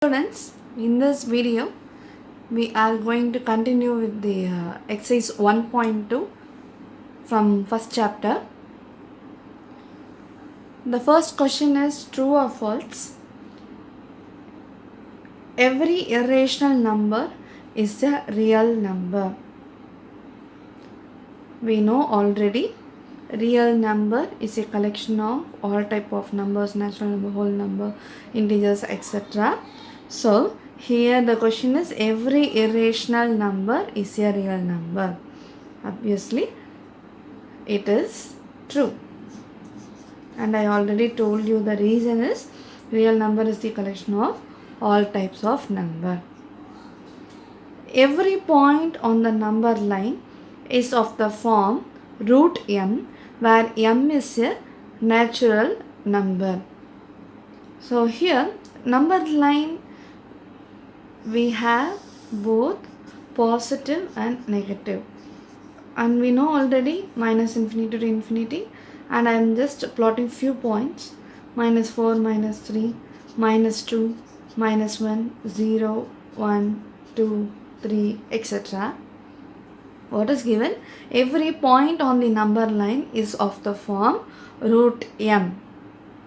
Students, in this video we are going to continue with the exercise 1.2 from first chapter. The first question is true or false. Every irrational number is a real number. We know already real number is a collection of all type of numbers, natural number, whole number, integers, etc. So here the question is every irrational number is a real number. Obviously it is true, and I already told you the reason is real number is the collection of all types of number. Every point on the number line is of the form root m, where m is a natural number. So here number line we have both positive and negative, and we know already minus infinity to infinity, and I am just plotting few points: minus 4, minus 3, minus 2, minus 1, 0, 1, 2, 3, etc. What is given? Every point on the number line is of the form root m.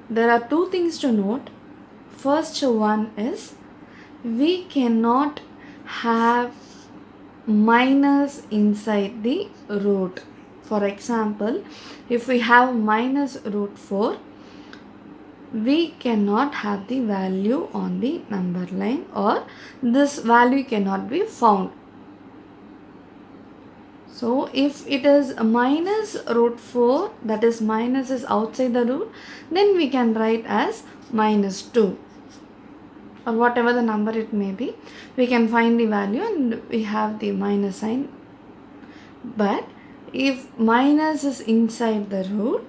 There are two things to note. First one is we cannot have minus inside the root. For example, if we have minus root 4, we cannot have the value on the number line, or this value cannot be found. So if it is minus root 4, that is minus is outside the root, then we can write as minus 2, or whatever the number it may be, we can find the value and we have the minus sign. But if minus is inside the root,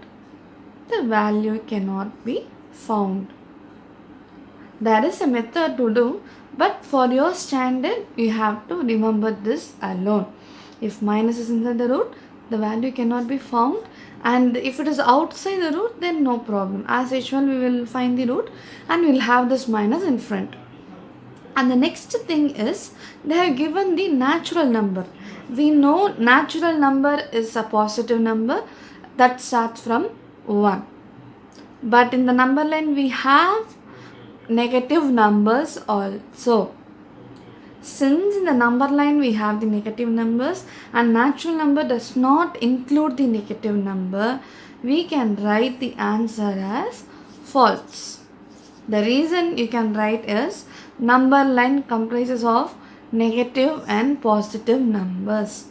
the value cannot be found. There is a method to do, but for your standard you have to remember this alone. If minus is inside the root, the value cannot be found, and if it is outside the root, then no problem. As usual, we will find the root and we will have this minus in front. And the next thing is they have given the natural number. We know natural number is a positive number that starts from 1. But in the number line we have negative numbers also. Since in the number line we have the negative numbers and natural number does not include the negative number, we can write the answer as false. The reason you can write is number line comprises of negative and positive numbers,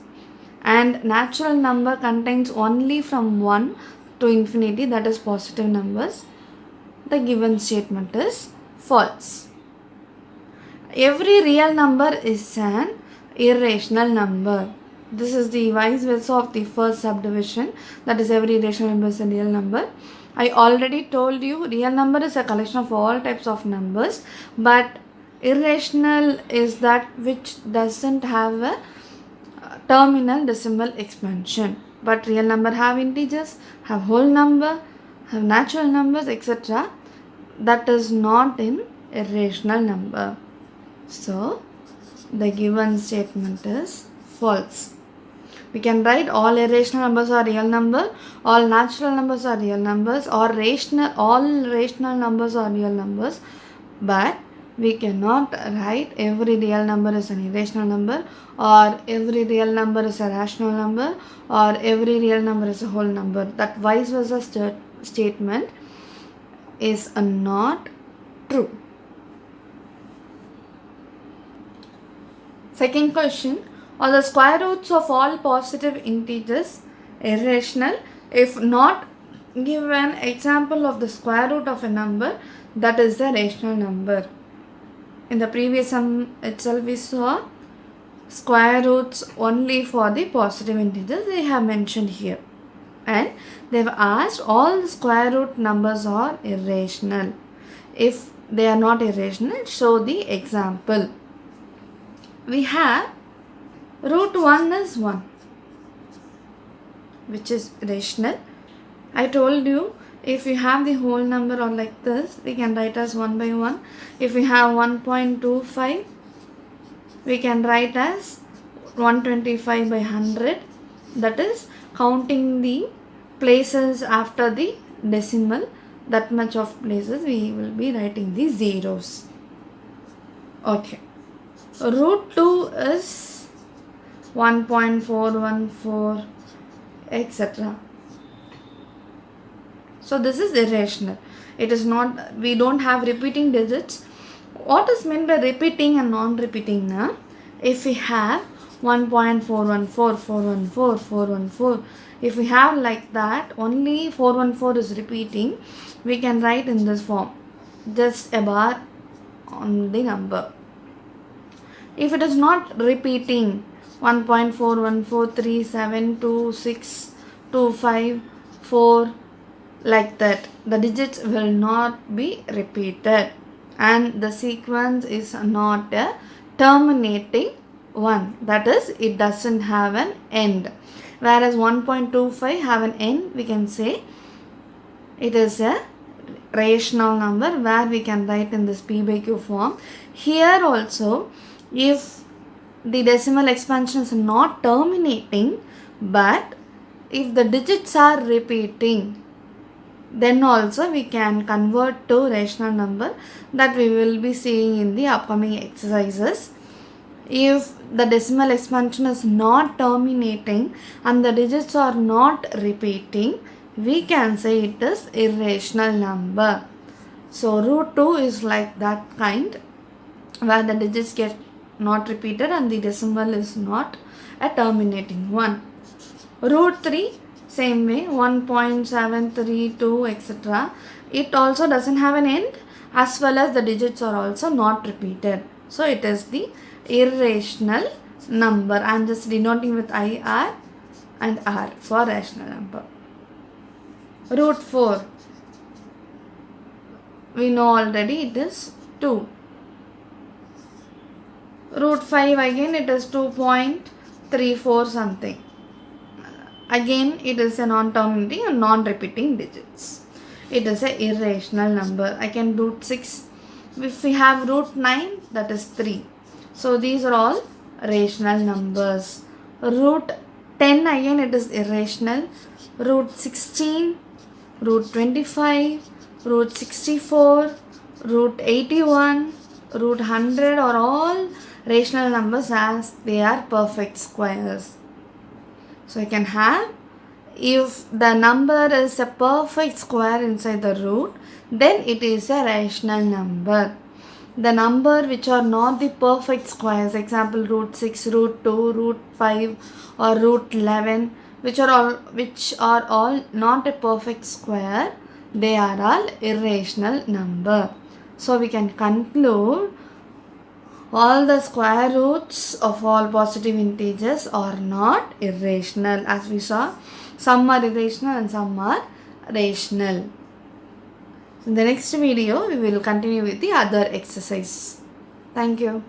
and natural number contains only from 1 to infinity, that is positive numbers. The given statement is false. Every real number is an irrational number. This is the vice versa of the first subdivision, that is every irrational number is a real number. I already told you real number is a collection of all types of numbers, but irrational is that which doesn't have a terminal decimal expansion. But real number have integers, have whole number, have natural numbers, etc. That is not in irrational number. So the given statement is false. We can write all irrational numbers are real number, all natural numbers are real numbers, or all rational numbers are real numbers, but we cannot write every real number is an irrational number, or every real number is a rational number, or every real number is a whole number. That vice versa statement is not true. Second question, are the square roots of all positive integers irrational? If not, give an example of the square root of a number that is a rational number. In the previous sum itself we saw square roots only for the positive integers they have mentioned here, and they have asked all the square root numbers are irrational. If they are not irrational, show the example. We have root 1 is 1, which is rational. I told you If we have the whole number or like this, we can write as 1 by 1. If we have 1.25, we can write as 125 by 100. That is counting the places after the decimal. That much of places we will be writing the zeros. Okay. Root 2 is 1.414, etc. So this is irrational. It is not, we don't have repeating digits. What is meant by repeating and non-repeating now? If we have 1.414, 414, 414, if we have like that, only 414 is repeating, we can write in this form, just a bar on the number. If it is not repeating, 1.4143726254, like that, the digits will not be repeated and the sequence is not a terminating one, that is, it doesn't have an end. Whereas 1.25 have an end, we can say it is a rational number where we can write in this P by Q form. Here also, if the decimal expansion is not terminating, but if the digits are repeating, then also we can convert to rational number, that we will be seeing in the upcoming exercises. If the decimal expansion is not terminating and the digits are not repeating, we can say it is irrational number. So root 2 is like that kind, where the digits get not repeated and the decimal is not a terminating one. Root 3, same way, 1.732, etc. It also doesn't have an end, as well as the digits are also not repeated. So it is the irrational number. I am just denoting with IR and R for rational number. Root 4, we know already it is 2. Root 5, again it is 2.34 something. Again it is a non-terminating and non-repeating digits. It is a irrational number. I can root 6. If we have root 9, that is 3. So these are all rational numbers. Root 10, again it is irrational. Root 16, root 25, root 64, root 81, root 100 are all rational numbers as they are perfect squares. So I can have, if the number is a perfect square inside the root, then it is a rational number. The number which are not the perfect squares, example root 6, root 2, root 5 or root 11, which are all not a perfect square, they are all irrational number. So we can conclude all the square roots of all positive integers are not irrational. As we saw, some are irrational and some are rational. In the next video, we will continue with the other exercise. Thank you.